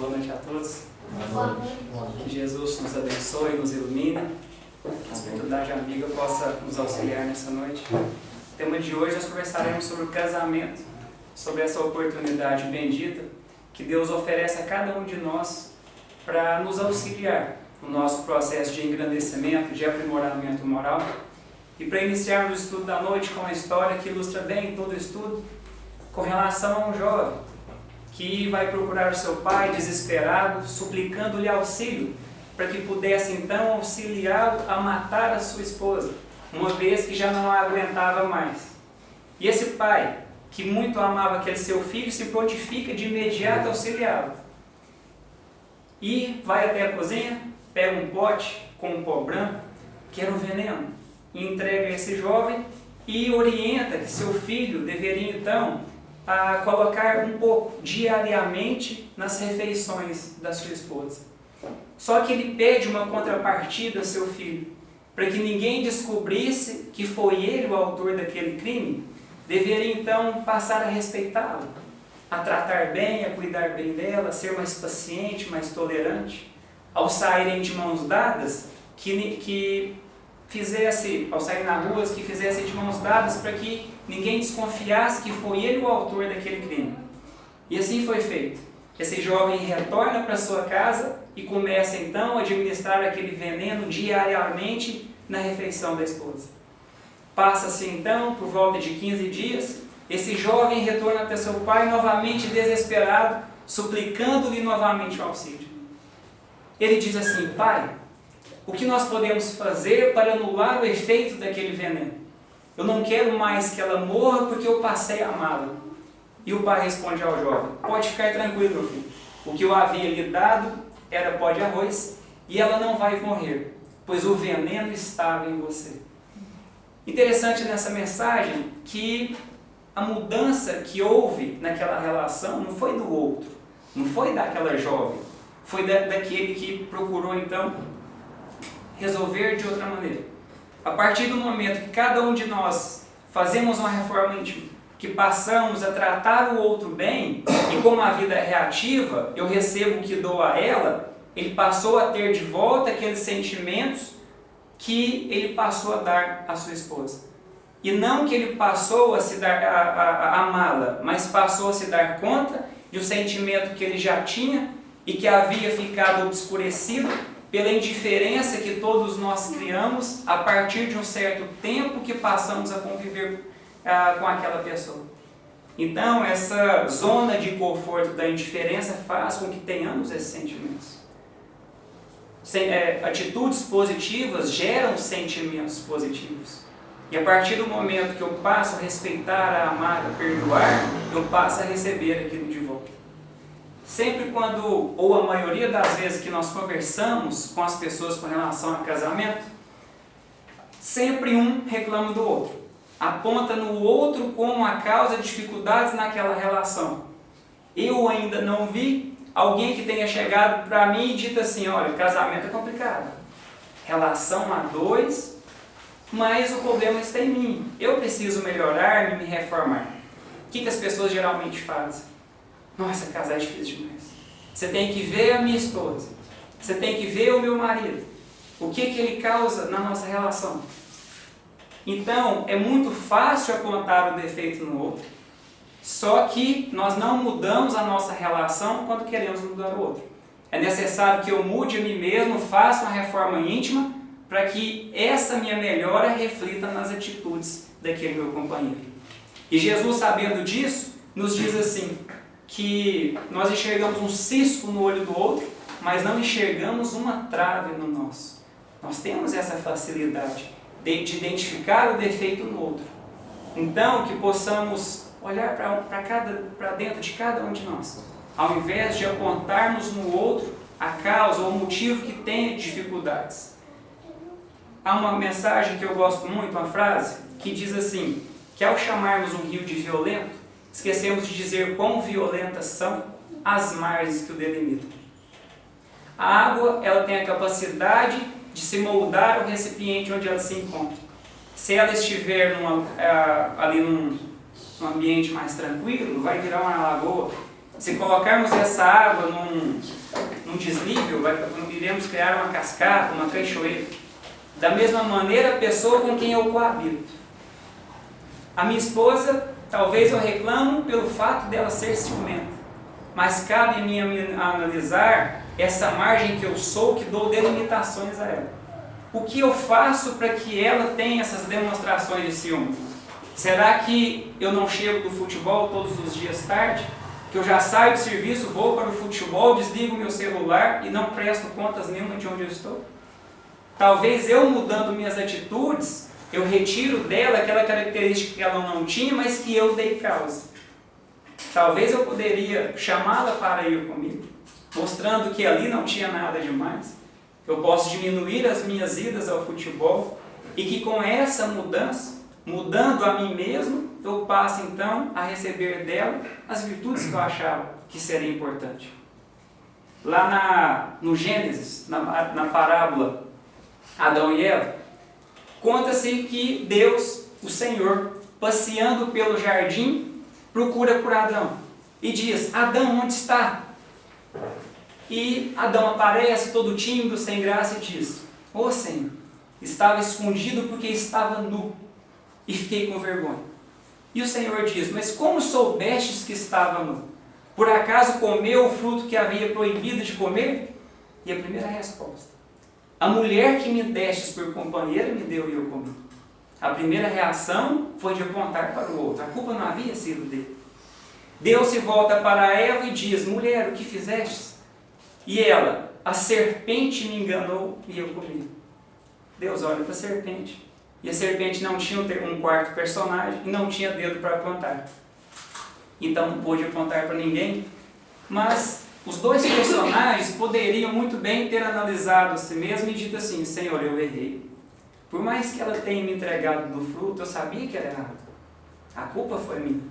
Boa noite a todos. Boa noite. Que Jesus nos abençoe e nos ilumine. Que a espiritualidade amiga possa nos auxiliar nessa noite. No tema de hoje nós conversaremos sobre o casamento, sobre essa oportunidade bendita que Deus oferece a cada um de nós para nos auxiliar no nosso processo de engrandecimento, de aprimoramento moral. E para iniciarmos o estudo da noite com uma história que ilustra bem todo o estudo, com relação a um jovem que vai procurar o seu pai desesperado, suplicando-lhe auxílio, para que pudesse então auxiliá-lo a matar a sua esposa, uma vez que já não a aguentava mais. E esse pai, que muito amava aquele seu filho, se prontifica de imediato a auxiliá-lo. E vai até a cozinha, pega um pote com um pó branco, que era um veneno, e entrega a esse jovem e orienta que seu filho deveria então a colocar um pouco diariamente nas refeições da sua esposa. Só que ele pede uma contrapartida a seu filho, para que ninguém descobrisse que foi ele o autor daquele crime, deveria então passar a respeitá-lo, a tratar bem, a cuidar bem dela, a ser mais paciente, mais tolerante, ao saírem de mãos dadas, que fizesse, ao sair na rua, que fizesse de mãos dadas para que ninguém desconfiasse que foi ele o autor daquele crime. E assim foi feito. Esse jovem retorna para sua casa e começa então a administrar aquele veneno diariamente na refeição da esposa. Passa-se então por volta de 15 dias, esse jovem retorna até seu pai novamente desesperado, suplicando-lhe novamente o auxílio. Ele diz assim: pai, o que nós podemos fazer para anular o efeito daquele veneno? Eu não quero mais que ela morra porque eu passei a amá-la. E o pai responde ao jovem: pode ficar tranquilo, meu filho. O que eu havia lhe dado era pó de arroz e ela não vai morrer, pois o veneno estava em você. Interessante nessa mensagem que a mudança que houve naquela relação não foi do outro, não foi daquela jovem, foi daquele que procurou então resolver de outra maneira. A partir do momento que cada um de nós fazemos uma reforma íntima, que passamos a tratar o outro bem, e como a vida é reativa, eu recebo o que dou a ela, ele passou a ter de volta aqueles sentimentos que ele passou a dar à sua esposa. E não que ele passou a se dar a amá-la, mas passou a se dar conta de um sentimento que ele já tinha e que havia ficado obscurecido pela indiferença que todos nós criamos a partir de um certo tempo que passamos a conviver com aquela pessoa. Então, essa zona de conforto da indiferença faz com que tenhamos esses sentimentos. Atitudes positivas geram sentimentos positivos. E a partir do momento que eu passo a respeitar, a amar, a perdoar, eu passo a receber aquilo de volta. Sempre quando, ou a maioria das vezes que nós conversamos com as pessoas com relação a casamento, sempre um reclama do outro, aponta no outro como a causa de dificuldades naquela relação. Eu ainda não vi alguém que tenha chegado para mim e dito assim: olha, casamento é complicado, relação a dois, mas o problema está em mim, eu preciso melhorar, me reformar. O que as pessoas geralmente fazem? Nossa, casar é difícil demais. Você tem que ver a minha esposa. Você tem que ver o meu marido. O que ele causa na nossa relação? Então, é muito fácil apontar o defeito no outro. Só que nós não mudamos a nossa relação quando queremos mudar o outro. É necessário que eu mude a mim mesmo, faça uma reforma íntima, para que essa minha melhora reflita nas atitudes daquele meu companheiro. E Jesus, sabendo disso, nos diz assim, que nós enxergamos um cisco no olho do outro, mas não enxergamos uma trave no nosso. Nós temos essa facilidade de identificar o defeito no outro. Então, que possamos olhar para dentro de cada um de nós, ao invés de apontarmos no outro a causa ou o motivo que tem dificuldades. Há uma mensagem que eu gosto muito, uma frase, que diz assim, que ao chamarmos um rio de violento, esquecemos de dizer quão violentas são as margens que o delimitam. A água, ela tem a capacidade de se moldar ao recipiente onde ela se encontra. Se ela estiver ali num ambiente mais tranquilo, vai virar uma lagoa. Se colocarmos essa água num desnível, iremos criar uma cascata, uma cachoeira. Da mesma maneira, a pessoa com quem eu coabito. A minha esposa, talvez eu reclamo pelo fato dela ser ciumenta. Mas cabe a mim analisar essa margem que eu sou, que dou delimitações a ela. O que eu faço para que ela tenha essas demonstrações de ciúme? Será que eu não chego do futebol todos os dias tarde? Que eu já saio do serviço, vou para o futebol, desligo meu celular e não presto contas nenhuma de onde eu estou? Talvez eu mudando minhas atitudes, eu retiro dela aquela característica que ela não tinha, mas que eu dei causa. Talvez eu poderia chamá-la para ir comigo, mostrando que ali não tinha nada demais. Eu posso diminuir as minhas idas ao futebol e que com essa mudança, mudando a mim mesmo, eu passo então a receber dela as virtudes que eu achava que seria importante. Lá no Gênesis, na parábola Adão e Eva, conta-se que Deus, o Senhor, passeando pelo jardim, procura por Adão e diz: Adão, onde está? E Adão aparece todo tímido, sem graça, e diz: Ô Senhor, estava escondido porque estava nu e fiquei com vergonha. E o Senhor diz: mas como soubestes que estava nu? Por acaso comeu o fruto que havia proibido de comer? E a primeira resposta: a mulher que me destes por companheira me deu e eu comi. A primeira reação foi de apontar para o outro. A culpa não havia sido dele. Deus se volta para Eva e diz: mulher, o que fizestes? E ela: a serpente me enganou e eu comi. Deus olha para a serpente. E a serpente não tinha um quarto personagem e não tinha dedo para apontar. Então não pôde apontar para ninguém. Mas os dois personagens poderiam muito bem ter analisado a si mesmo e dito assim: Senhor, eu errei. Por mais que ela tenha me entregado do fruto, eu sabia que era errado. A culpa foi minha.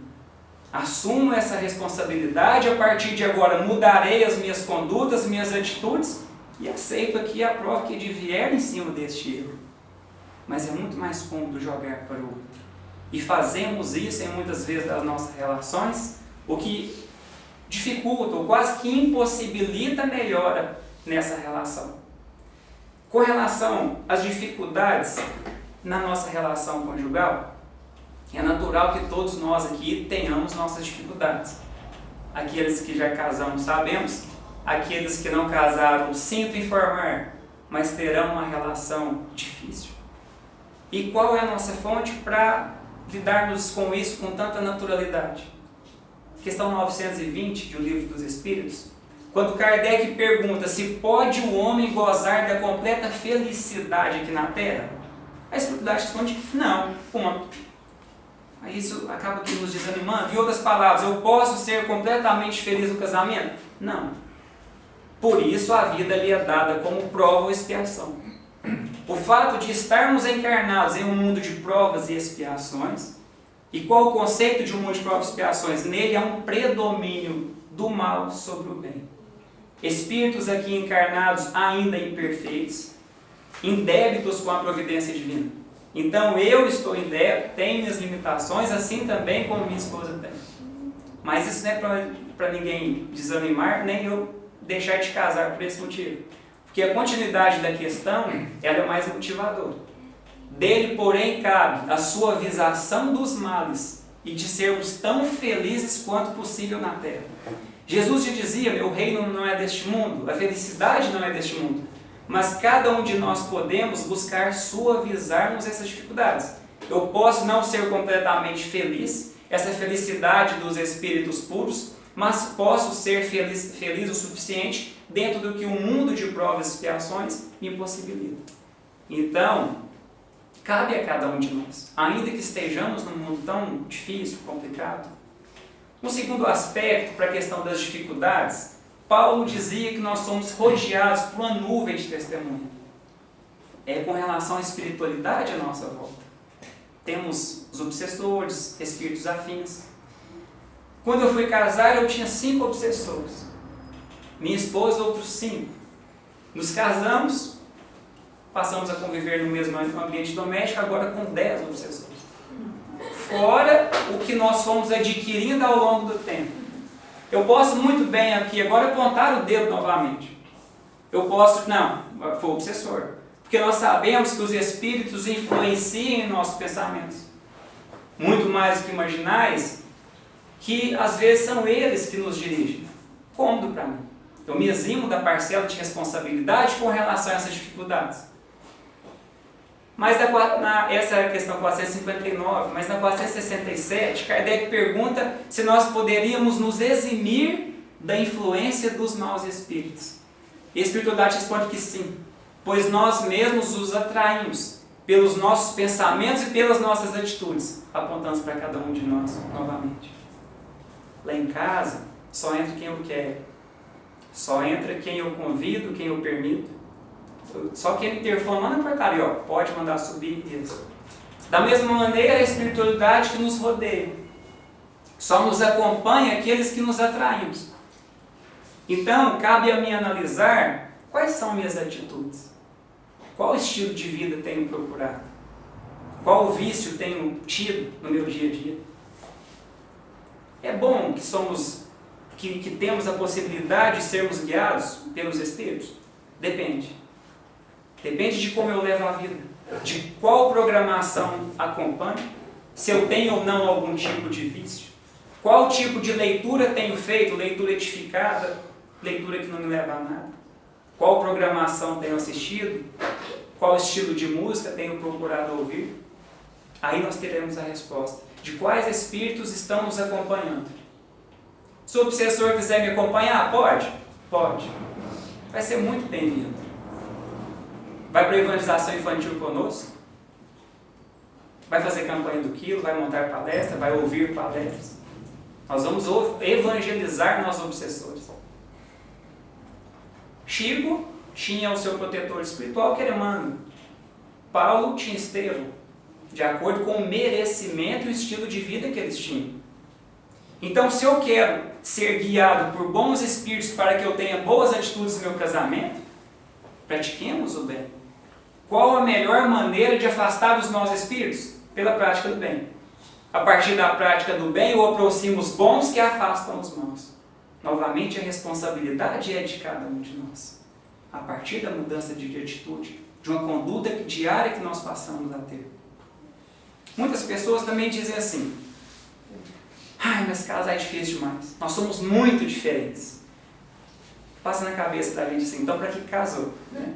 Assumo essa responsabilidade, a partir de agora mudarei as minhas condutas, as minhas atitudes e aceito aqui a prova que vier em cima deste erro. Mas é muito mais cômodo jogar para o outro. E fazemos isso em muitas vezes das nossas relações, o que dificulta ou quase que impossibilita a melhora nessa relação. Com relação às dificuldades na nossa relação conjugal, é natural que todos nós aqui tenhamos nossas dificuldades. Aqueles que já casamos sabemos, aqueles que não casaram, sinto informar, mas terão uma relação difícil. E qual é a nossa fonte para lidarmos com isso com tanta naturalidade? Questão 920 de O Livro dos Espíritos, quando Kardec pergunta se pode o homem gozar da completa felicidade aqui na Terra, a Espiritualidade responde que não, ponto. Aí isso acaba aqui nos desanimando. Em outras palavras, eu posso ser completamente feliz no casamento? Não. Por isso a vida lhe é dada como prova ou expiação. O fato de estarmos encarnados em um mundo de provas e expiações, e qual o conceito de um mundo de provas e expiações? Nele há um predomínio do mal sobre o bem. Espíritos aqui encarnados ainda imperfeitos, indébitos com a providência divina. Então eu estou em débito, tenho minhas limitações, assim também como minha esposa tem. Mas isso não é para ninguém desanimar, nem eu deixar de casar por esse motivo. Porque a continuidade da questão, ela é mais motivadora. Dele, porém, cabe a suavização dos males e de sermos tão felizes quanto possível na terra. Jesus já dizia: meu reino não é deste mundo, a felicidade não é deste mundo. Mas cada um de nós podemos buscar suavizarmos essas dificuldades. Eu posso não ser completamente feliz, essa felicidade dos espíritos puros, mas posso ser feliz o suficiente dentro do que o mundo de provas e expiações me possibilita. Então, cabe a cada um de nós, ainda que estejamos num mundo tão difícil, complicado. Um segundo aspecto para a questão das dificuldades, Paulo dizia que nós somos rodeados por uma nuvem de testemunha. É com relação à espiritualidade à nossa volta. Temos os obsessores, espíritos afins. Quando eu fui casar, eu tinha 5 obsessores. Minha esposa, outros 5. Nos casamos, passamos a conviver no mesmo ambiente doméstico, agora com 10 obsessores. Fora o que nós fomos adquirindo ao longo do tempo. Eu posso muito bem aqui agora apontar o dedo novamente. Eu posso, não, foi o obsessor. Porque nós sabemos que os espíritos influenciam em nossos pensamentos. Muito mais do que imaginais, que às vezes são eles que nos dirigem. Cômodo para mim. Eu me eximo da parcela de responsabilidade com relação a essas dificuldades. Mas essa é a questão 459, mas na 467, Kardec pergunta se nós poderíamos nos eximir da influência dos maus espíritos. E a espiritualidade responde que sim, pois nós mesmos os atraímos pelos nossos pensamentos e pelas nossas atitudes. Apontamos para cada um de nós novamente. Lá em casa, só entra quem eu quero. Só entra quem eu convido, quem eu permito. Só quem interfone lá na portaria, ó, pode mandar subir isso. Da mesma maneira, a espiritualidade que nos rodeia. Só nos acompanha aqueles que nos atraímos. Então, cabe a mim analisar quais são minhas atitudes. Qual estilo de vida tenho procurado? Qual vício tenho tido no meu dia a dia? É bom que temos a possibilidade de sermos guiados pelos espíritos? Depende. Depende de como eu levo a vida, de qual programação acompanho, se eu tenho ou não algum tipo de vício, qual tipo de leitura tenho feito, leitura edificada, leitura que não me leva a nada, qual programação tenho assistido, qual estilo de música tenho procurado ouvir. Aí nós teremos a resposta de quais espíritos estão nos acompanhando. Se o obsessor quiser me acompanhar, pode? Pode. Vai ser muito bem-vindo. Vai para a evangelização infantil conosco? Vai fazer campanha do quilo, vai montar palestra, vai ouvir palestras. Nós vamos evangelizar nossos obsessores. Chico tinha o seu protetor espiritual, que era Emmanuel. Paulo tinha Estevão, de acordo com o merecimento e o estilo de vida que eles tinham. Então, se eu quero ser guiado por bons espíritos para que eu tenha boas atitudes no meu casamento, pratiquemos o bem. Qual a melhor maneira de afastar os maus espíritos? Pela prática do bem. A partir da prática do bem, eu aproximo os bons que afastam os maus. Novamente, a responsabilidade é de cada um de nós. A partir da mudança de atitude, de uma conduta diária que nós passamos a ter. Muitas pessoas também dizem assim: ai, mas casar é difícil demais. Nós somos muito diferentes. Passa na cabeça da gente assim, então para que casou? Né?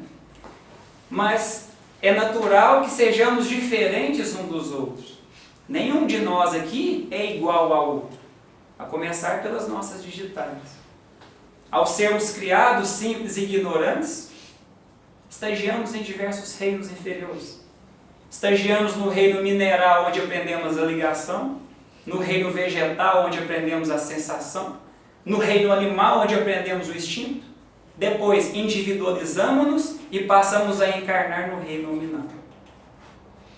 Mas é natural que sejamos diferentes uns dos outros. Nenhum de nós aqui é igual ao outro, a começar pelas nossas digitais. Ao sermos criados simples e ignorantes, estagiamos em diversos reinos inferiores. Estagiamos no reino mineral, onde aprendemos a ligação, no reino vegetal, onde aprendemos a sensação, no reino animal, onde aprendemos o instinto. Depois individualizamos-nos e passamos a encarnar no reino nominal.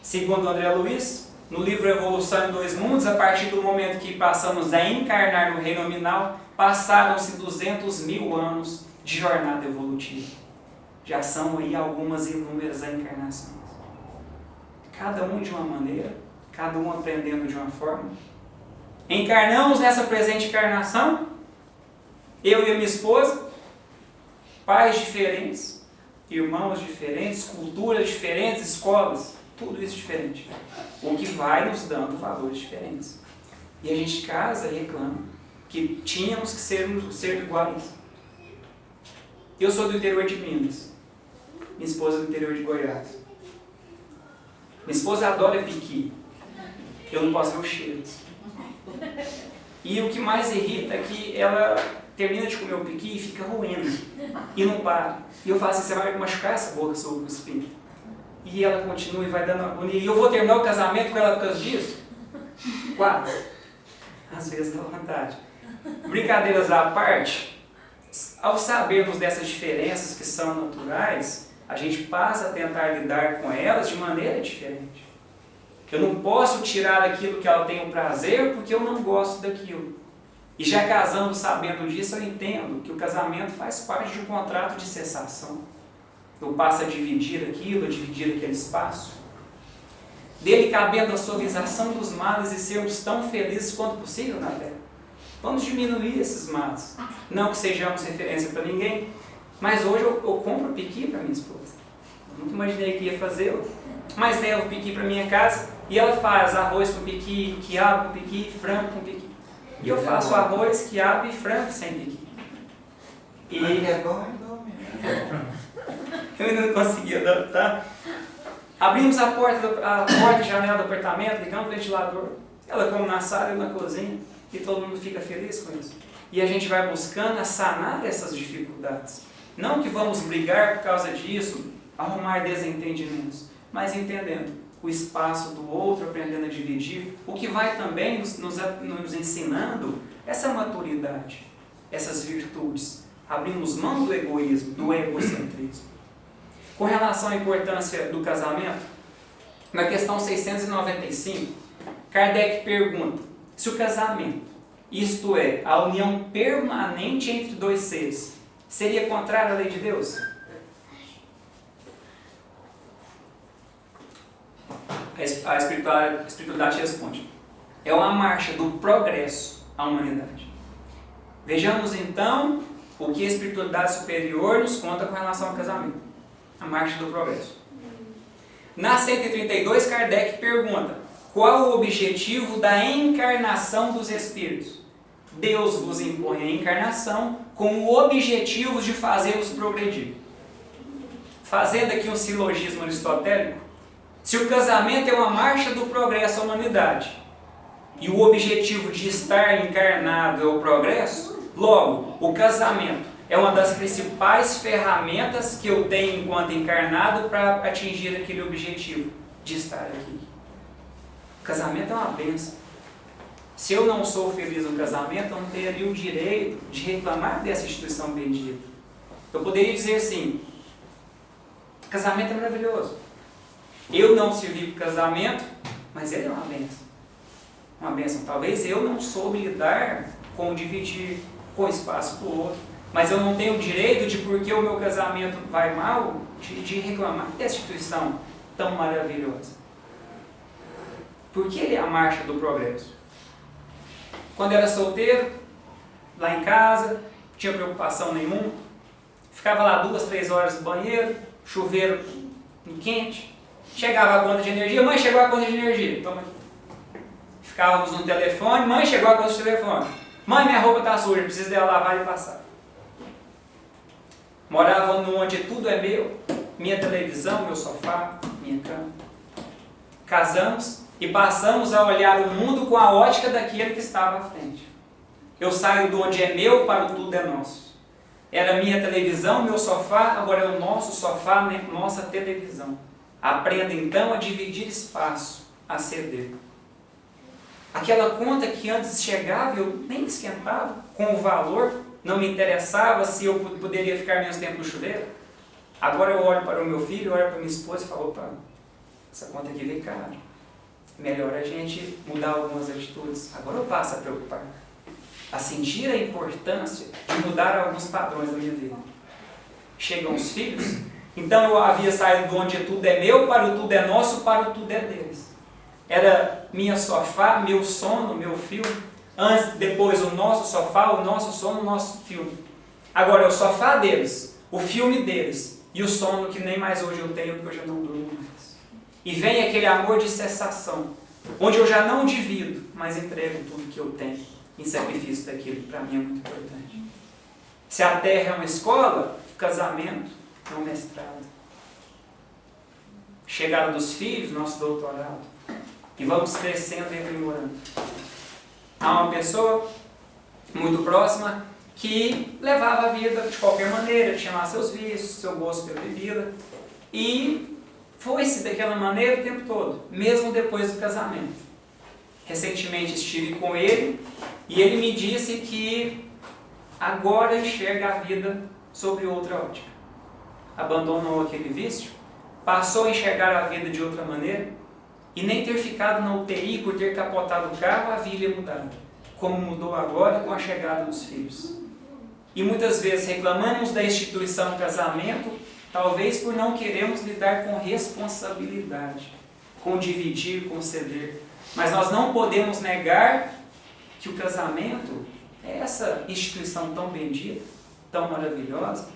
Segundo André Luiz, no livro Evolução em Dois Mundos, a partir do momento que passamos a encarnar no reino nominal, passaram-se 200 mil anos de jornada evolutiva. Já são aí algumas inúmeras encarnações. Cada um de uma maneira, cada um aprendendo de uma forma. Encarnamos nessa presente encarnação, eu e a minha esposa, pais diferentes, irmãos diferentes, culturas diferentes, escolas, tudo isso diferente. O que vai nos dando valores diferentes. E a gente casa e reclama que tínhamos que ser iguais. Eu sou do interior de Minas, minha esposa é do interior de Goiás. Minha esposa adora piqui, eu não posso ver o cheiro. E o que mais irrita é que ela termina de comer o piqui e fica ruindo, e não para. E eu falo assim, você vai machucar essa boca, seu cuspir. E ela continua e vai dando agonia. E eu vou terminar o casamento com ela por causa disso? Quase. Às vezes dá vontade. Brincadeiras à parte, ao sabermos dessas diferenças que são naturais, a gente passa a tentar lidar com elas de maneira diferente. Eu não posso tirar aquilo que ela tem o prazer porque eu não gosto daquilo. E já casando sabendo disso, eu entendo que o casamento faz parte de um contrato de cessação. Eu passo a dividir aquilo, a dividir aquele espaço. Dele cabendo a suavização dos males e sermos tão felizes quanto possível na terra. Vamos diminuir esses matos. Não que sejamos referência para ninguém, mas hoje eu compro piqui para minha esposa. Eu nunca imaginei que ia fazê-lo, mas levo o piqui para minha casa e ela faz arroz com piqui, quiabo com piqui, frango com piqui. E eu faço arroz, quiabo e frango sem piqui. E é bom mesmo. eu ainda não consegui adaptar. Abrimos a porta e janela do apartamento, ligamos o ventilador. Ela come na sala e na cozinha. E todo mundo fica feliz com isso. E a gente vai buscando sanar essas dificuldades. Não que vamos brigar por causa disso, arrumar desentendimentos, mas entendendo o espaço do outro, aprendendo a dividir, o que vai também nos ensinando essa maturidade, essas virtudes. Abrimos mão do egoísmo, do egocentrismo. Com relação à importância do casamento, na questão 695, Kardec pergunta se o casamento, isto é, a união permanente entre dois seres, seria contrário à lei de Deus? A espiritualidade responde: é uma marcha do progresso à humanidade. Vejamos então o que a espiritualidade superior nos conta com relação ao casamento. A marcha do progresso. Na 132, Kardec pergunta: qual o objetivo da encarnação dos espíritos? Deus vos impõe a encarnação com o objetivo de fazê-los progredir. Fazendo aqui um silogismo aristotélico, se o casamento é uma marcha do progresso à humanidade e o objetivo de estar encarnado é o progresso, logo, o casamento é uma das principais ferramentas que eu tenho enquanto encarnado para atingir aquele objetivo de estar aqui. O casamento é uma bênção. Se eu não sou feliz no casamento, eu não teria o direito de reclamar dessa instituição bendita. Eu poderia dizer assim: casamento é maravilhoso. Eu não servi para o casamento, mas ele é uma bênção. Uma bênção. Talvez eu não soube lidar com dividir, com espaço para o outro. Mas eu não tenho o direito de, porque o meu casamento vai mal, de reclamar dessa instituição tão maravilhosa. Porque ele é a marcha do progresso. Quando eu era solteiro, lá em casa, não tinha preocupação nenhuma, ficava lá 2, 3 horas no banheiro, chuveiro quente, chegava a conta de energia, mãe, chegou a conta de energia, toma aqui. Ficávamos no telefone, mãe, chegou a conta de telefone. Mãe, minha roupa está suja, preciso dela lavar e passar. Morava onde tudo é meu, minha televisão, meu sofá, minha cama. Casamos e passamos a olhar o mundo com a ótica daquele que estava à frente. Eu saio do onde é meu para o tudo é nosso. Era minha televisão, meu sofá, agora é o nosso sofá, nossa televisão. Aprenda então a dividir espaço, a ceder. Aquela conta que antes chegava, eu nem esquentava com o valor, não me interessava se eu poderia ficar menos tempo no chuveiro. Agora eu olho para o meu filho, olho para minha esposa e falo: opa, essa conta aqui veio cara. Melhor a gente mudar algumas atitudes. Agora eu passo a preocupar, a sentir a importância de mudar alguns padrões da minha vida. Chegam os filhos, então eu havia saído do onde tudo é meu para o tudo é nosso, para o tudo é deles. Era minha sofá, meu sono, meu filme. Antes, depois o nosso sofá, o nosso sono, o nosso filme. Agora é o sofá deles, o filme deles e o sono que nem mais hoje eu tenho, porque eu já não durmo mais. E vem aquele amor de cessação, onde eu já não divido, mas entrego tudo que eu tenho em sacrifício daquilo, para mim é muito importante. Se a terra é uma escola, o casamento é um mestrado. Chegada dos filhos, nosso doutorado. E vamos crescendo e aprimorando. Há uma pessoa muito próxima que levava a vida de qualquer maneira, tinha lá seus vícios, seu gosto pela bebida, e foi-se daquela maneira o tempo todo, mesmo depois do casamento. Recentemente estive com ele e ele me disse que agora enxerga a vida sob outra ótica. Abandonou aquele vício, passou a enxergar a vida de outra maneira, e nem ter ficado na UTI por ter capotado o carro havia mudado, como mudou agora com a chegada dos filhos. E muitas vezes reclamamos da instituição casamento, talvez por não queremos lidar com responsabilidade, com dividir, com ceder. Mas nós não podemos negar que o casamento é essa instituição tão bendita, tão maravilhosa.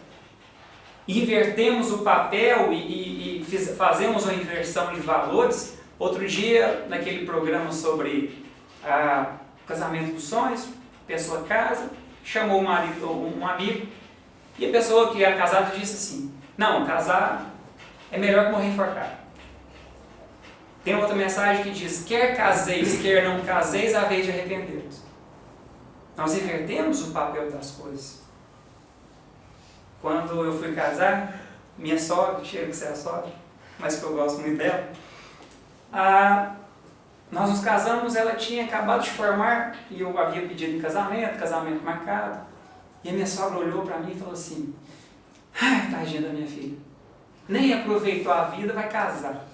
Invertemos o papel e fazemos uma inversão de valores. Outro dia, naquele programa sobre o casamento dos sonhos, a pessoa casa, chamou um amigo, e a pessoa que era casada disse assim: não, casar é melhor que morrer enforcado. Tem outra mensagem que diz: quer caseis, quer não caseis, a vez de arrepender-vos. Nós invertemos o papel das coisas. Quando eu fui casar, minha sogra, chega que você é a sogra, mas que eu gosto muito dela, nós nos casamos, ela tinha acabado de formar, e eu havia pedido em casamento marcado, e a minha sogra olhou para mim e falou assim: ai, tadinha da minha filha, nem aproveitou a vida, vai casar.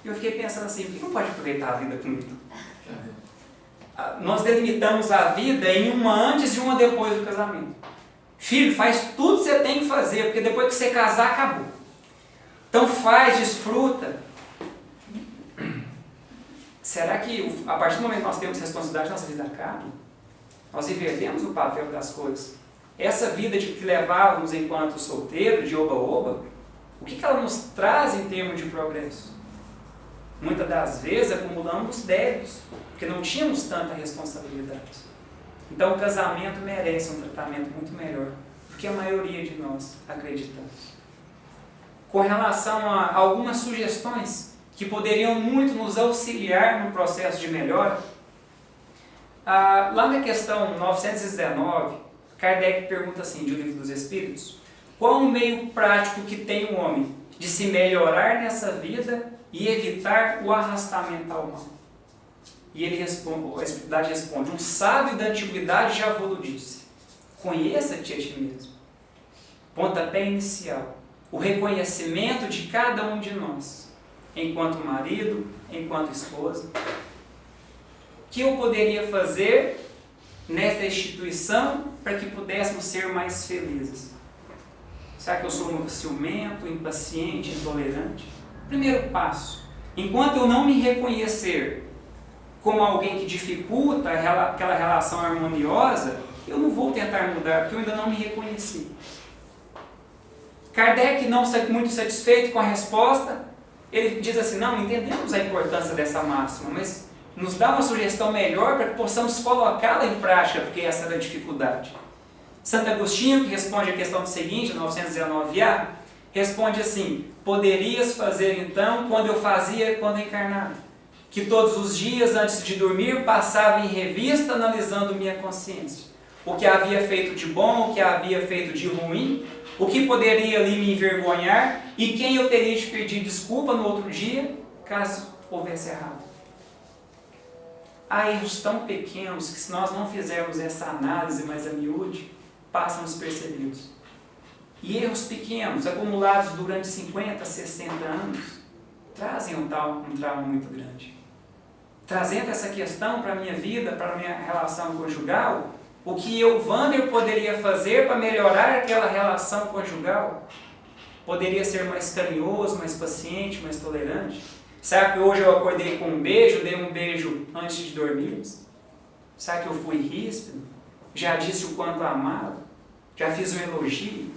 E eu fiquei pensando assim: por que não pode aproveitar a vida comigo? Nós delimitamos a vida em uma antes e uma depois do casamento. Filho, faz tudo que você tem que fazer, porque depois que você casar, acabou. Então faz, desfruta. Será que a partir do momento que nós temos responsabilidade, nossa vida acaba? Nós invertemos o papel das coisas. Essa vida de que levávamos enquanto solteiro, de oba-oba, o que ela nos traz em termos de progresso? Muitas das vezes acumulamos débitos, porque não tínhamos tanta responsabilidade. Então o casamento merece um tratamento muito melhor do que a maioria de nós acreditamos. Com relação a algumas sugestões que poderiam muito nos auxiliar no processo de melhora, lá na questão 919, Kardec pergunta assim, de O Livro dos Espíritos: qual o meio prático que tem o homem de se melhorar nessa vida e evitar o arrastamento ao mal? E ele responde, a Espiritualidade responde: um sábio da antiguidade já vos disse, conheça-te a ti mesmo. Pontapé inicial, o reconhecimento de cada um de nós, enquanto marido, enquanto esposa. O que eu poderia fazer nesta instituição para que pudéssemos ser mais felizes? Será que eu sou muito ciumento, impaciente, intolerante? Primeiro passo: enquanto eu não me reconhecer como alguém que dificulta aquela relação harmoniosa, eu não vou tentar mudar, porque eu ainda não me reconheci. Kardec, não muito satisfeito com a resposta, ele diz assim: não, entendemos a importância dessa máxima, mas nos dá uma sugestão melhor para que possamos colocá-la em prática, porque essa era a dificuldade. Santo Agostinho, que responde a questão seguinte, 919A, responde assim: poderias fazer então quando eu fazia quando encarnado, que todos os dias antes de dormir passava em revista analisando minha consciência, o que havia feito de bom, o que havia feito de ruim, o que poderia ali me envergonhar e quem eu teria de pedir desculpa no outro dia, caso houvesse errado. Há erros tão pequenos que, se nós não fizermos essa análise mais a miúde, passam despercebidos. E erros pequenos, acumulados durante 50, 60 anos, trazem um trauma muito grande. Trazendo essa questão para a minha vida, para a minha relação conjugal, o que eu, Wander, poderia fazer para melhorar aquela relação conjugal? Poderia ser mais carinhoso, mais paciente, mais tolerante? Será que hoje eu acordei com um beijo, dei um beijo antes de dormir? Será que eu fui ríspido? Já disse o quanto amava? Já fiz um elogio?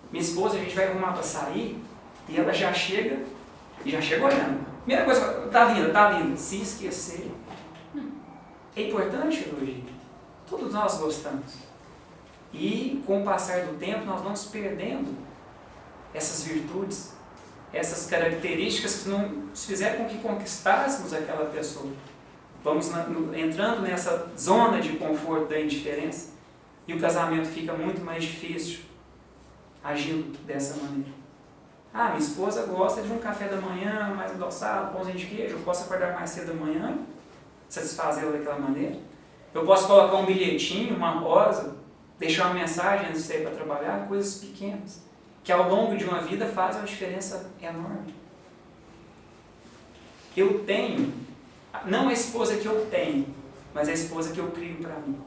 Minha esposa, a gente vai arrumar para sair, e ela já chega olhando. Primeira coisa, tá linda. Se esquecer. É importante o elogio. Todos nós gostamos. E com o passar do tempo nós vamos perdendo essas virtudes, essas características que não nos fizeram com que conquistássemos aquela pessoa. Vamos entrando nessa zona de conforto da indiferença e o casamento fica muito mais difícil agindo dessa maneira. Minha esposa gosta de um café da manhã mais adoçado, pãozinho de queijo, eu posso acordar mais cedo da manhã, satisfazê-la daquela maneira. Eu posso colocar um bilhetinho, uma rosa, deixar uma mensagem antes de sair para trabalhar, coisas pequenas, que ao longo de uma vida fazem uma diferença enorme. Eu tenho, não a esposa que eu tenho, mas a esposa que eu crio para mim.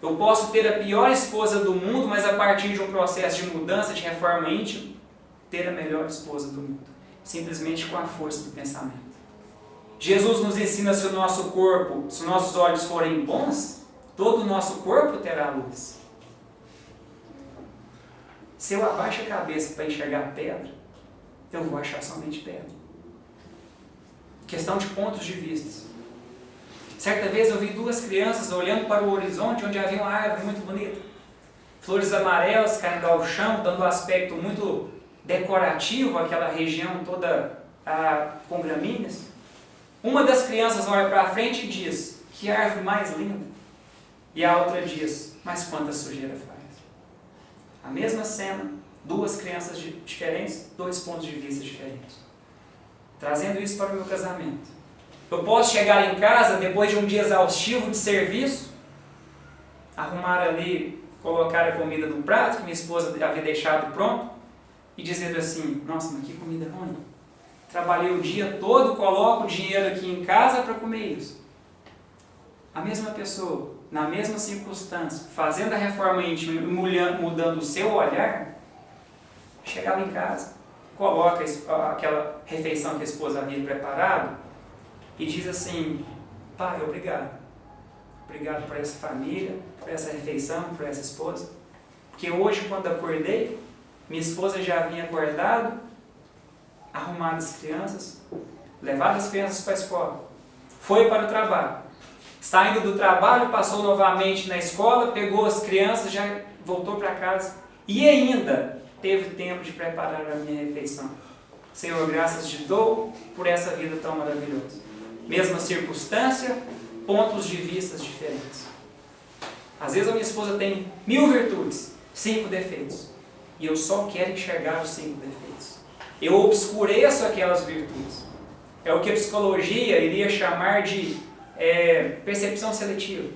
Eu posso ter a pior esposa do mundo, mas a partir de um processo de mudança, de reforma íntima, ter a melhor esposa do mundo. Simplesmente com a força do pensamento. Jesus nos ensina, se o nosso corpo, se os nossos olhos forem bons, todo o nosso corpo terá luz. Se eu abaixo a cabeça para enxergar pedra, eu vou achar somente pedra. Questão de pontos de vista. Certa vez eu vi duas crianças olhando para o horizonte onde havia uma árvore muito bonita. Flores amarelas caindo ao chão, dando um aspecto muito decorativo àquela região toda com gramíneas. Uma das crianças olha para frente e diz: que árvore mais linda. E a outra diz: mas quanta sujeira faz. A mesma cena, duas crianças diferentes, dois pontos de vista diferentes. Trazendo isso para o meu casamento. Eu posso chegar em casa depois de um dia exaustivo de serviço, arrumar ali, colocar a comida no prato que minha esposa havia deixado pronto e dizer assim: nossa, mas que comida ruim. Trabalhei o dia todo, coloco o dinheiro aqui em casa para comer isso. A mesma pessoa, na mesma circunstância, fazendo a reforma íntima e mudando o seu olhar, chegava em casa, coloca aquela refeição que a esposa havia preparado e diz assim: pai, obrigado. Obrigado por essa família, por essa refeição, por essa esposa. Porque hoje, quando acordei, minha esposa já havia acordado, arrumado as crianças, levado as crianças para a escola, foi para o trabalho. Saindo do trabalho, passou novamente na escola, pegou as crianças, já voltou para casa e ainda teve tempo de preparar a minha refeição. Senhor, graças te dou por essa vida tão maravilhosa. Mesma circunstância, pontos de vista diferentes. Às vezes a minha esposa tem 1000 virtudes, 5 defeitos. E eu só quero enxergar os 5 defeitos. Eu obscureço aquelas virtudes. É o que a psicologia iria chamar de percepção seletiva.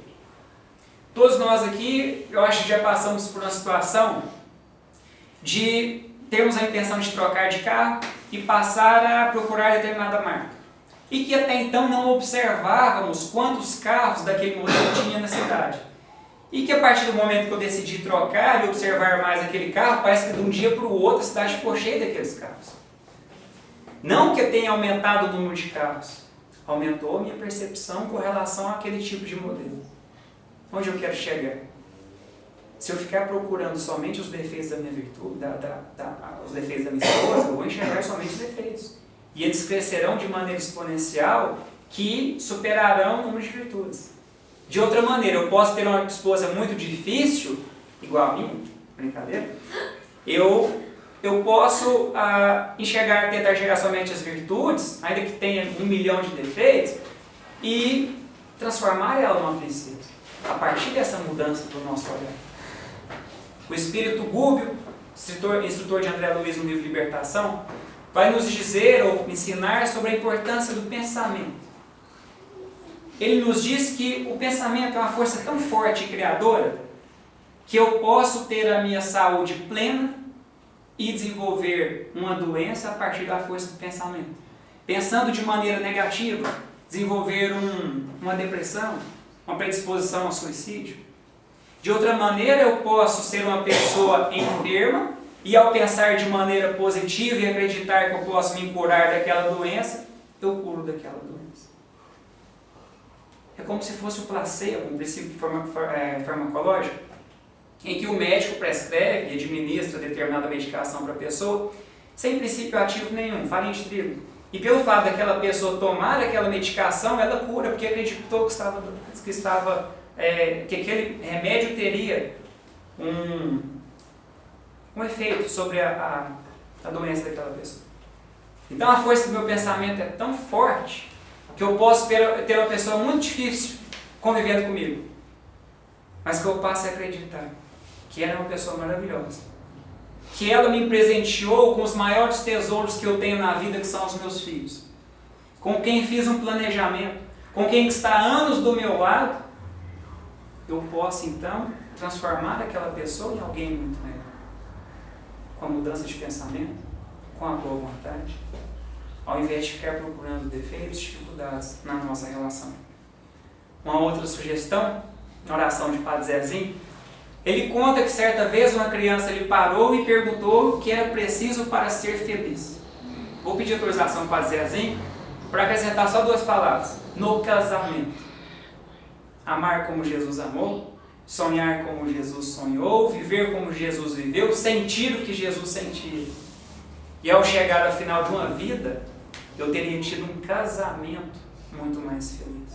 Todos nós aqui, eu acho que já passamos por uma situação de termos a intenção de trocar de carro e passar a procurar determinada marca. E que até então não observávamos quantos carros daquele modelo tinha na cidade. E que a partir do momento que eu decidi trocar e observar mais aquele carro, parece que de um dia para o outro a cidade ficou cheia daqueles carros. Não que tenha aumentado o número de carros, aumentou a minha percepção com relação àquele tipo de modelo. Onde eu quero chegar? Se eu ficar procurando somente os defeitos da minha virtude, os defeitos da minha esposa, eu vou enxergar somente os defeitos. E eles crescerão de maneira exponencial que superarão o número de virtudes. De outra maneira, eu posso ter uma esposa muito difícil, igual a mim, brincadeira, eu posso tentar enxergar somente as virtudes, ainda que tenha 1 milhão de defeitos, e transformar ela numa princesa, a partir dessa mudança do nosso olhar. O Espírito Gúbio, instrutor de André Luiz no livro Libertação, vai nos dizer ou ensinar sobre a importância do pensamento. Ele nos diz que o pensamento é uma força tão forte e criadora que eu posso ter a minha saúde plena e desenvolver uma doença a partir da força do pensamento. Pensando de maneira negativa, desenvolver uma depressão, uma predisposição ao suicídio. De outra maneira, eu posso ser uma pessoa enferma e ao pensar de maneira positiva e acreditar que eu posso me curar daquela doença, eu curo daquela doença. É como se fosse o placebo, um princípio farmacológico, em que o médico prescreve e administra determinada medicação para a pessoa, sem princípio ativo nenhum, farinha de trigo. E pelo fato daquela pessoa tomar aquela medicação, ela cura, porque acreditou que aquele remédio teria um efeito sobre a doença daquela pessoa. Então a força do meu pensamento é tão forte que eu posso ter uma pessoa muito difícil convivendo comigo, mas que eu passo a acreditar que ela é uma pessoa maravilhosa, que ela me presenteou com os maiores tesouros que eu tenho na vida, que são os meus filhos, com quem fiz um planejamento, com quem está há anos do meu lado. Eu posso então transformar aquela pessoa em alguém muito melhor, com a mudança de pensamento, com a boa vontade, ao invés de ficar procurando defeitos, dificuldades na nossa relação. Uma outra sugestão, na oração de Padre Zezinho, ele conta que certa vez uma criança lhe parou e perguntou o que era preciso para ser feliz. Vou pedir autorização ao Padre Zezinho para acrescentar só 2 palavras: no casamento. amar como Jesus amou, sonhar como Jesus sonhou, viver como Jesus viveu, sentir o que Jesus sentia. E ao chegar ao final de uma vida, eu teria tido um casamento muito mais feliz.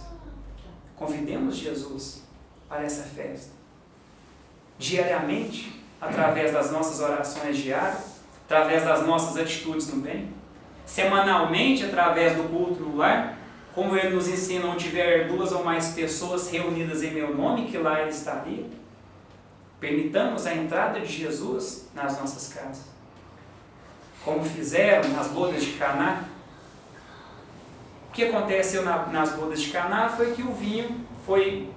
Convidemos Jesus para essa festa. Diariamente, através das nossas orações diárias, através das nossas atitudes no bem, semanalmente, através do culto no lar, como ele nos ensina, onde tiver 2 ou mais pessoas reunidas em meu nome, que lá ele estaria. Permitamos a entrada de Jesus nas nossas casas. Como fizeram nas bodas de Caná. O que aconteceu nas bodas de Caná foi que o vinho foi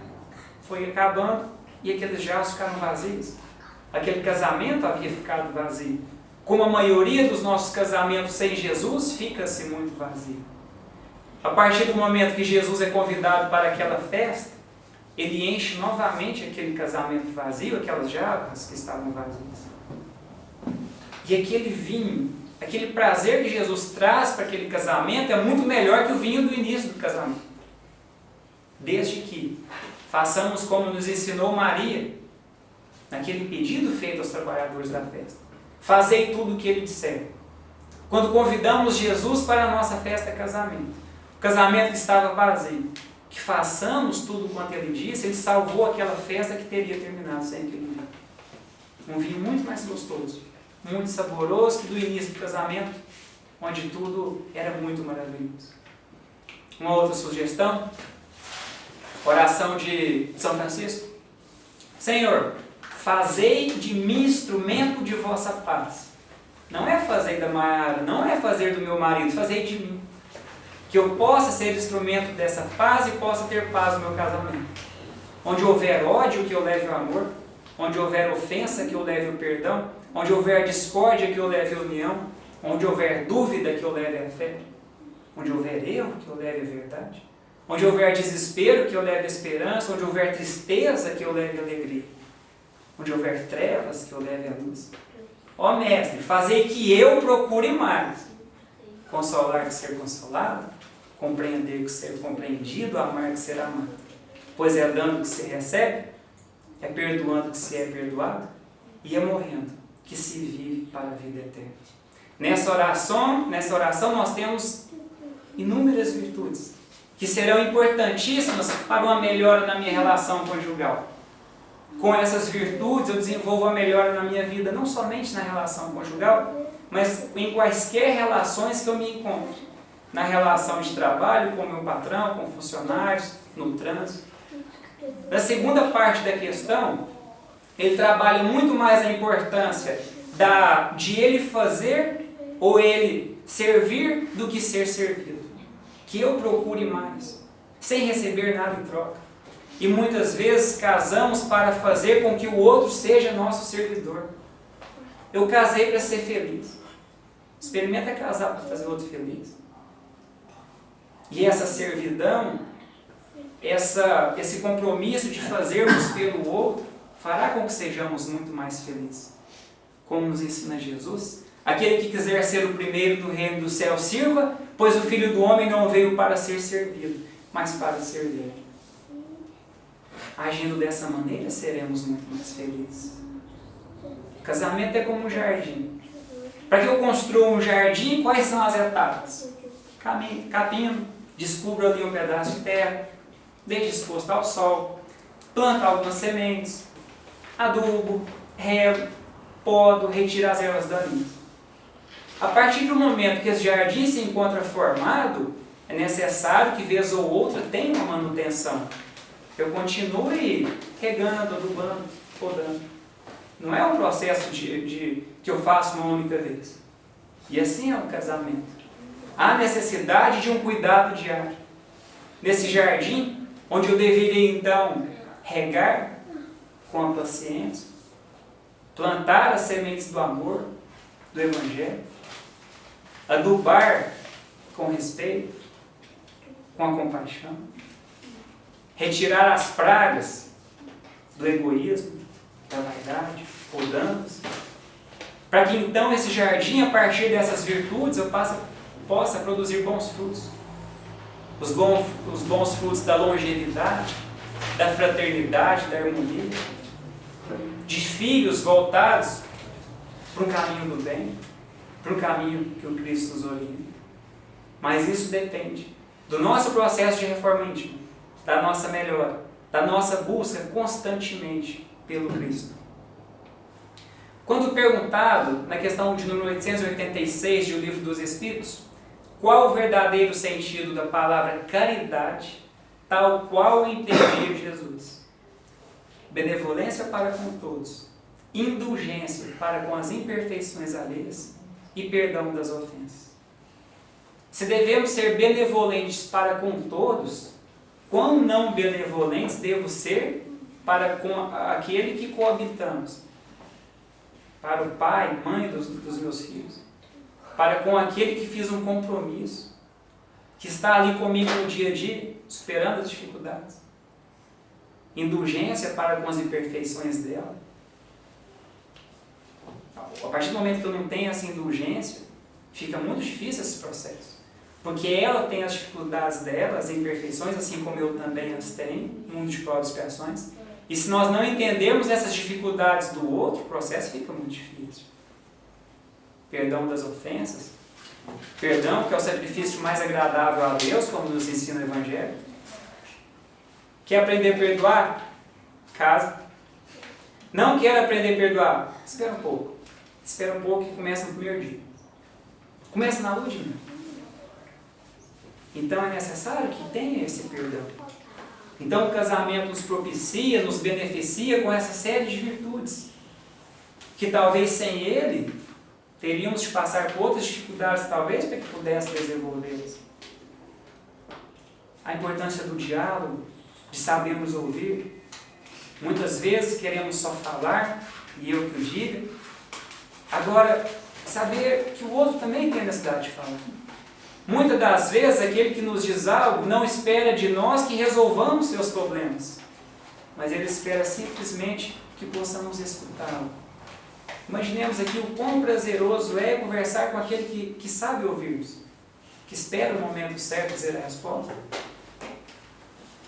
acabando e aqueles jarros ficaram vazios. Aquele casamento havia ficado vazio. Como a maioria dos nossos casamentos sem Jesus, fica-se muito vazio. A partir do momento que Jesus é convidado para aquela festa, ele enche novamente aquele casamento vazio, aquelas jarras que estavam vazias. E aquele vinho, aquele prazer que Jesus traz para aquele casamento é muito melhor que o vinho do início do casamento. Desde que façamos como nos ensinou Maria, naquele pedido feito aos trabalhadores da festa. Fazei tudo o que ele disser. Quando convidamos Jesus para a nossa festa casamento, o casamento que estava vazio, que façamos tudo quanto ele disse, ele salvou aquela festa que teria terminado sem aquele vinho. Um vinho muito mais gostoso, muito saboroso que do início do casamento, onde tudo era muito maravilhoso. Uma outra sugestão, oração de São Francisco. Senhor, fazei de mim instrumento de vossa paz. Não é fazer da Maiara, não é fazer do meu marido, fazei de mim. Que eu possa ser instrumento dessa paz e possa ter paz no meu casamento. Onde houver ódio, que eu leve o amor. Onde houver ofensa, que eu leve o perdão. Onde houver discórdia, que eu leve a união. Onde houver dúvida, que eu leve a fé. Onde houver erro, que eu leve a verdade. Onde houver desespero, que eu leve a esperança. Onde houver tristeza, que eu leve a alegria. Onde houver trevas, que eu leve a luz. Ó Mestre, fazei que eu procure mais. Consolar que ser consolado, compreender que ser compreendido, amar que ser amado. Pois é dando que se recebe, é perdoando que se é perdoado, e é morrendo que se vive para a vida eterna. Nessa oração nós temos inúmeras virtudes, que serão importantíssimas para uma melhora na minha relação conjugal. Com essas virtudes eu desenvolvo a melhora na minha vida, não somente na relação conjugal, mas em quaisquer relações que eu me encontro. Na relação de trabalho, com o meu patrão, com funcionários, no trânsito. Na segunda parte da questão, ele trabalha muito mais a importância de ele fazer ou ele servir do que ser servido. Que eu procure mais, sem receber nada em troca. E muitas vezes casamos para fazer com que o outro seja nosso servidor. Eu casei para ser feliz. Experimenta casar para fazer o outro feliz. E essa servidão, esse compromisso de fazermos pelo outro, fará com que sejamos muito mais felizes. Como nos ensina Jesus, aquele que quiser ser o primeiro no reino do céu, sirva, pois o Filho do Homem não veio para ser servido, mas para servir. Agindo dessa maneira, seremos muito mais felizes. Casamento é como um jardim. Para que eu construa um jardim, quais são as etapas? Capino, descubro ali um pedaço de terra, deixe exposto ao sol, planta algumas sementes, adubo, rego, podo, retiro as ervas daninhas. A partir do momento que esse jardim se encontra formado, é necessário que vez ou outra tenha uma manutenção. Eu continue regando, adubando, podando. Não é um processo que eu faço uma única vez. E assim é o casamento. Há necessidade de um cuidado diário. Nesse jardim, onde eu deveria então regar com a paciência, plantar as sementes do amor, do Evangelho, adubar com respeito, com a compaixão, retirar as pragas do egoísmo, da vaidade, podando-as, para que então esse jardim, a partir dessas virtudes, eu possa produzir bons frutos. Os bons frutos da longevidade, da fraternidade, da harmonia, de filhos voltados para um caminho do bem, para um caminho que o Cristo nos orienta. Mas isso depende do nosso processo de reforma íntima, da nossa melhora, da nossa busca constantemente pelo Cristo. Quando perguntado, na questão de número 886 do Livro dos Espíritos, qual o verdadeiro sentido da palavra caridade, tal qual entendia Jesus? Benevolência para com todos, indulgência para com as imperfeições alheias e perdão das ofensas. Se devemos ser benevolentes para com todos, quão não benevolentes devo ser para com aquele que coabitamos? Para o pai, mãe dos meus filhos, para com aquele que fiz um compromisso, que está ali comigo no dia a dia, superando as dificuldades. Indulgência para com as imperfeições dela. A partir do momento que eu não tenho essa indulgência, fica muito difícil esse processo. Porque ela tem as dificuldades dela, as imperfeições, assim como eu também as tenho, no mundo de provas e expiações. E se nós não entendermos essas dificuldades do outro, o processo fica muito difícil. Perdão das ofensas. Perdão, que é o sacrifício mais agradável a Deus, como nos ensina o Evangelho. Quer aprender a perdoar? Casa. Não quer aprender a perdoar? Espera um pouco. Espera um pouco e começa no primeiro dia. Começa na lua de dia. Então é necessário que tenha esse perdão. Então o casamento nos propicia, nos beneficia com essa série de virtudes, que talvez sem ele, teríamos de passar por outras dificuldades, talvez, para que pudesse desenvolvê-las. A importância do diálogo, de sabermos ouvir. Muitas vezes queremos só falar, e eu que o diga. Agora, saber que o outro também tem necessidade de falar. Muitas das vezes, aquele que nos diz algo não espera de nós que resolvamos seus problemas, mas ele espera simplesmente que possamos escutá-lo. Imaginemos aqui o quão prazeroso é conversar com aquele que sabe ouvir-nos, que espera o momento certo de dizer a resposta.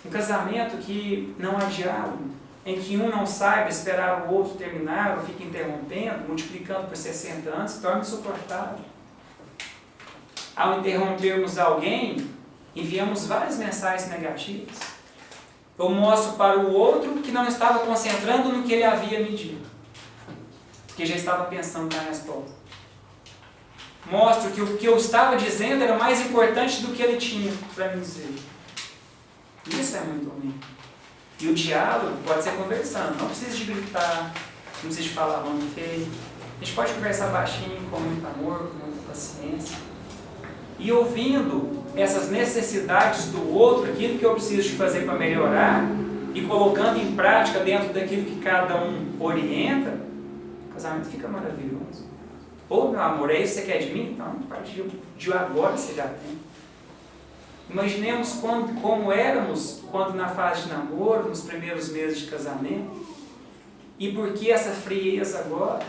Um casamento que não há diálogo, em que um não saiba esperar o outro terminar, ou fica interrompendo, multiplicando por 60 anos, torna insuportável. Ao interrompermos alguém, enviamos várias mensagens negativas. Eu mostro para o outro que não estava concentrando no que ele havia me dito, porque já estava pensando na resposta. Mostro que o que eu estava dizendo era mais importante do que ele tinha para me dizer. Isso é muito ruim. E o diálogo pode ser conversando, não precisa de gritar, não precisa de falar muito feio. A gente pode conversar baixinho, com muito amor, com muita paciência. E ouvindo essas necessidades do outro, aquilo que eu preciso de fazer para melhorar, e colocando em prática dentro daquilo que cada um orienta, o casamento fica maravilhoso. Ô, meu amor, é isso que você quer de mim? Então, a partir de agora você já tem. Imaginemos como éramos quando na fase de namoro, nos primeiros meses de casamento. E por que essa frieza agora?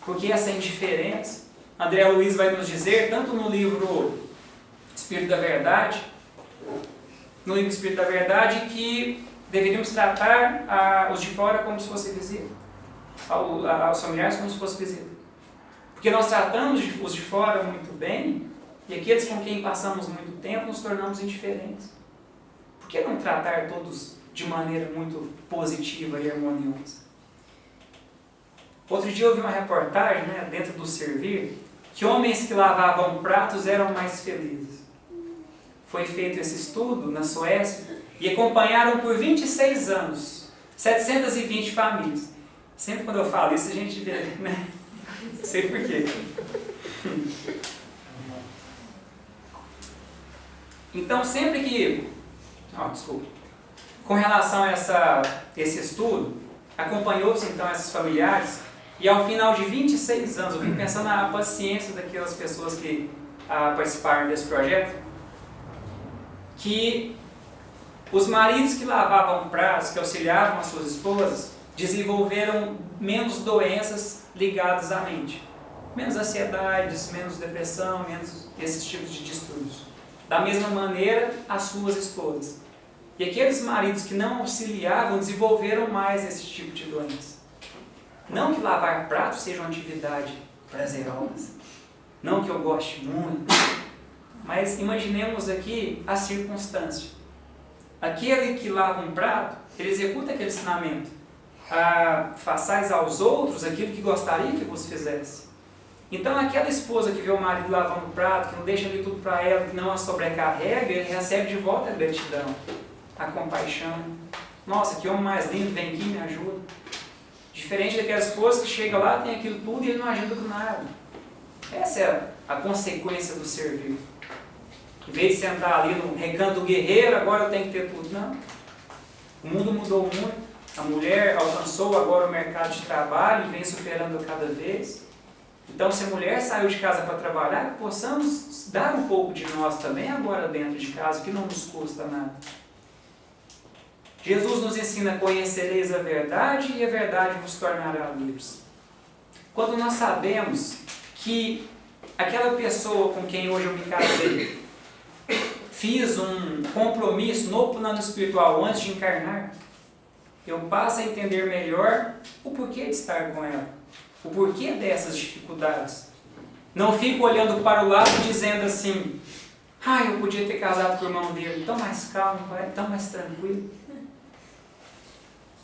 Por que essa indiferença? André Luiz vai nos dizer, tanto no livro Espírito da Verdade, que deveríamos tratar os de fora como se fosse visível, aos familiares como se fosse visível. Porque nós tratamos os de fora muito bem, e aqueles com quem passamos muito tempo nos tornamos indiferentes. Por que não tratar todos de maneira muito positiva e harmoniosa? Outro dia eu vi uma reportagem, dentro do Servir, que homens que lavavam pratos eram mais felizes. Foi feito esse estudo na Suécia e acompanharam por 26 anos 720 famílias. Sempre quando eu falo isso a gente vê, Não sei por quê. Então sempre que... Com relação a esse estudo, acompanhou-se então esses familiares. E ao final de 26 anos, eu fico pensando na paciência daquelas pessoas que participaram desse projeto, que os maridos que lavavam pratos, que auxiliavam as suas esposas, desenvolveram menos doenças ligadas à mente. Menos ansiedades, menos depressão, menos esses tipos de distúrbios. Da mesma maneira, as suas esposas. E aqueles maridos que não auxiliavam desenvolveram mais esse tipo de doença. Não que lavar prato seja uma atividade prazerosa, não que eu goste muito, mas imaginemos aqui a circunstância. Aquele que lava um prato, ele executa aquele ensinamento: façais aos outros aquilo que gostaria que vos fizesse. Então aquela esposa que vê o marido lavando o prato, que não deixa ali tudo para ela, que não a sobrecarrega, ele recebe de volta a gratidão, a compaixão. Nossa, que homem mais lindo, vem aqui, me ajuda. Diferente daquela esposa que chega lá, tem aquilo tudo e ele não ajuda com nada. Essa é a consequência do servir. Em vez de sentar ali no recanto guerreiro, agora eu tenho que ter tudo. Não. O mundo mudou muito. A mulher alcançou agora o mercado de trabalho e vem superando cada vez. Então, se a mulher saiu de casa para trabalhar, que possamos dar um pouco de nós também agora dentro de casa, que não nos custa nada. Jesus nos ensina: conhecereis a verdade e a verdade vos tornará livres. Quando nós sabemos que aquela pessoa com quem hoje eu me casei, fiz um compromisso no plano espiritual antes de encarnar, eu passo a entender melhor o porquê de estar com ela, o porquê dessas dificuldades. Não fico olhando para o lado dizendo assim: eu podia ter casado com o irmão dele, tão mais calmo, tão mais tranquilo.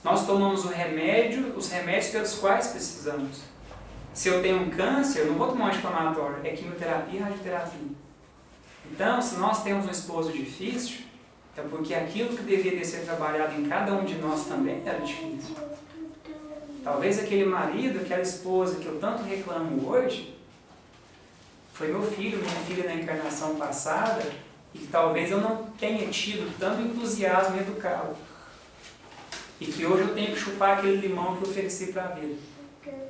Nós tomamos os remédios pelos quais precisamos. Se eu tenho um câncer, eu não vou tomar um anti-inflamatório, é quimioterapia e radioterapia. Então, se nós temos um esposo difícil, é porque aquilo que deveria ser trabalhado em cada um de nós também era difícil. Talvez aquele marido, aquela esposa que eu tanto reclamo hoje, foi meu filho, minha filha na encarnação passada, e que talvez eu não tenha tido tanto entusiasmo em educá-lo. E que hoje eu tenho que chupar aquele limão que eu ofereci para a vida.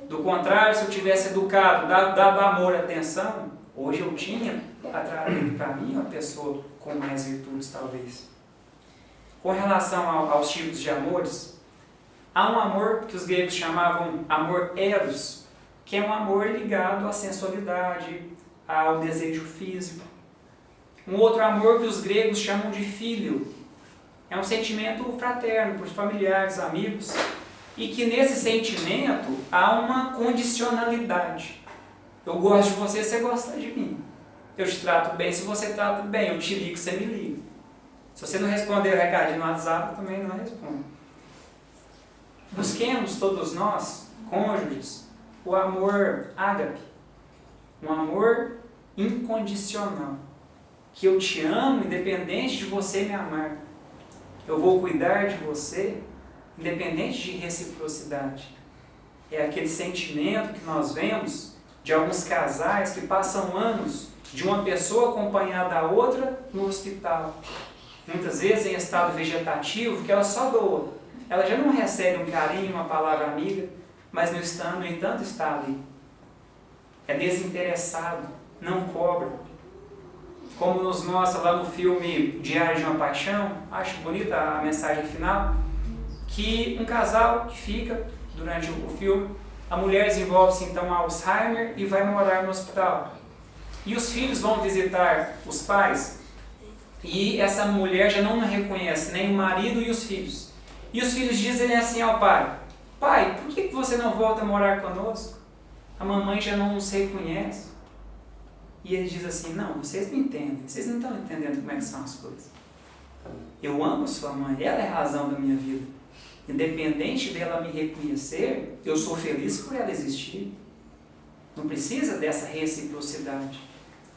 Do contrário, se eu tivesse educado, dado amor e atenção, hoje eu tinha atraído para mim uma pessoa com mais virtudes, talvez. Com relação aos tipos de amores, há um amor que os gregos chamavam amor eros, que é um amor ligado à sensualidade, ao desejo físico. Um outro amor que os gregos chamam de filio, é um sentimento fraterno, por familiares, amigos, e que nesse sentimento há uma condicionalidade. Eu gosto de você, você gosta de mim. Eu te trato bem se você trata bem, eu te ligo, você me liga. Se você não responder o recadinho no WhatsApp, eu também não respondo. Busquemos todos nós, cônjuges, o amor ágape, um amor incondicional, que eu te amo independente de você me amar. Eu vou cuidar de você independente de reciprocidade. É aquele sentimento que nós vemos de alguns casais que passam anos de uma pessoa acompanhar da outra no hospital. Muitas vezes em estado vegetativo, que ela só doa. Ela já não recebe um carinho, uma palavra amiga, mas no entanto está ali. É desinteressado, não cobra. Como nos mostra lá no filme Diário de uma Paixão, acho bonita a mensagem final, que um casal que fica durante o filme, a mulher desenvolve-se então Alzheimer e vai morar no hospital. E os filhos vão visitar os pais e essa mulher já não reconhece nem o marido e os filhos. E os filhos dizem assim ao pai: pai, por que você não volta a morar conosco? A mamãe já não nos reconhece. E ele diz assim: não, vocês não entendem, vocês não estão entendendo como é que são as coisas. Eu amo sua mãe, ela é a razão da minha vida. Independente dela me reconhecer, eu sou feliz por ela existir. Não precisa dessa reciprocidade.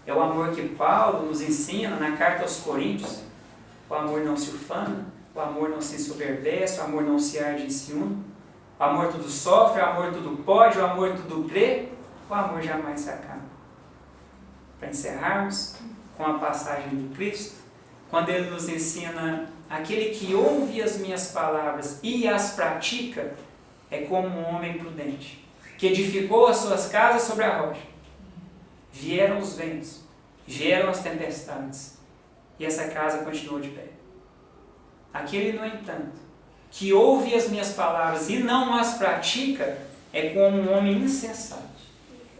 É o amor que Paulo nos ensina na carta aos Coríntios. O amor não se ufana, o amor não se ensoberbece, o amor não se arde em ciúme. O amor tudo sofre, o amor tudo pode, o amor tudo crê, o amor jamais se acaba. Para encerrarmos com a passagem do Cristo, quando ele nos ensina: aquele que ouve as minhas palavras e as pratica é como um homem prudente, que edificou as suas casas sobre a rocha. Vieram os ventos, vieram as tempestades, e essa casa continuou de pé. Aquele, no entanto, que ouve as minhas palavras e não as pratica é como um homem insensato,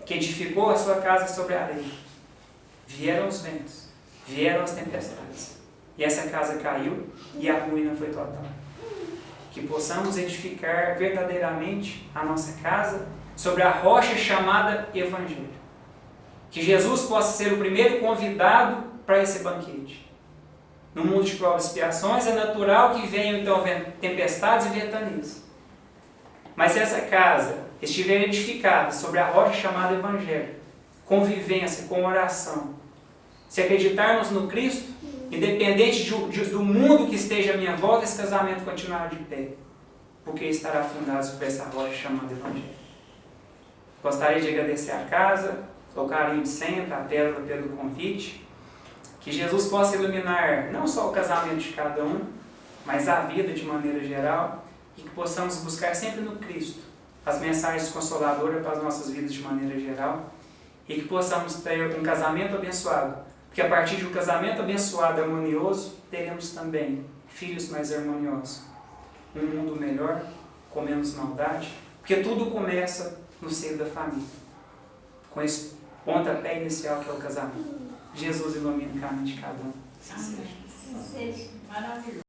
que edificou a sua casa sobre a areia. Vieram os ventos, vieram as tempestades, e essa casa caiu e a ruína foi total. Que possamos edificar verdadeiramente a nossa casa sobre a rocha chamada Evangelho. Que Jesus possa ser o primeiro convidado para esse banquete. No mundo de provas e expiações é natural que venham então tempestades e ventanias. Mas se essa casa estiver edificada sobre a rocha chamada Evangelho, convivência, com oração, se acreditarmos no Cristo, independente do mundo que esteja à minha volta, esse casamento continuará de pé, porque estará fundado sobre essa rocha chamada Evangelho. Gostaria de agradecer a casa, o carinho de sempre, a Pérola pelo convite, que Jesus possa iluminar não só o casamento de cada um, mas a vida de maneira geral, e que possamos buscar sempre no Cristo as mensagens consoladoras para as nossas vidas de maneira geral, e que possamos ter um casamento abençoado, porque a partir de um casamento abençoado e harmonioso, teremos também filhos mais harmoniosos, um mundo melhor, com menos maldade, porque tudo começa no seio da família, com esse pontapé inicial que é o casamento. Jesus ilumina o caminho de cada um. Amém. Maravilhoso.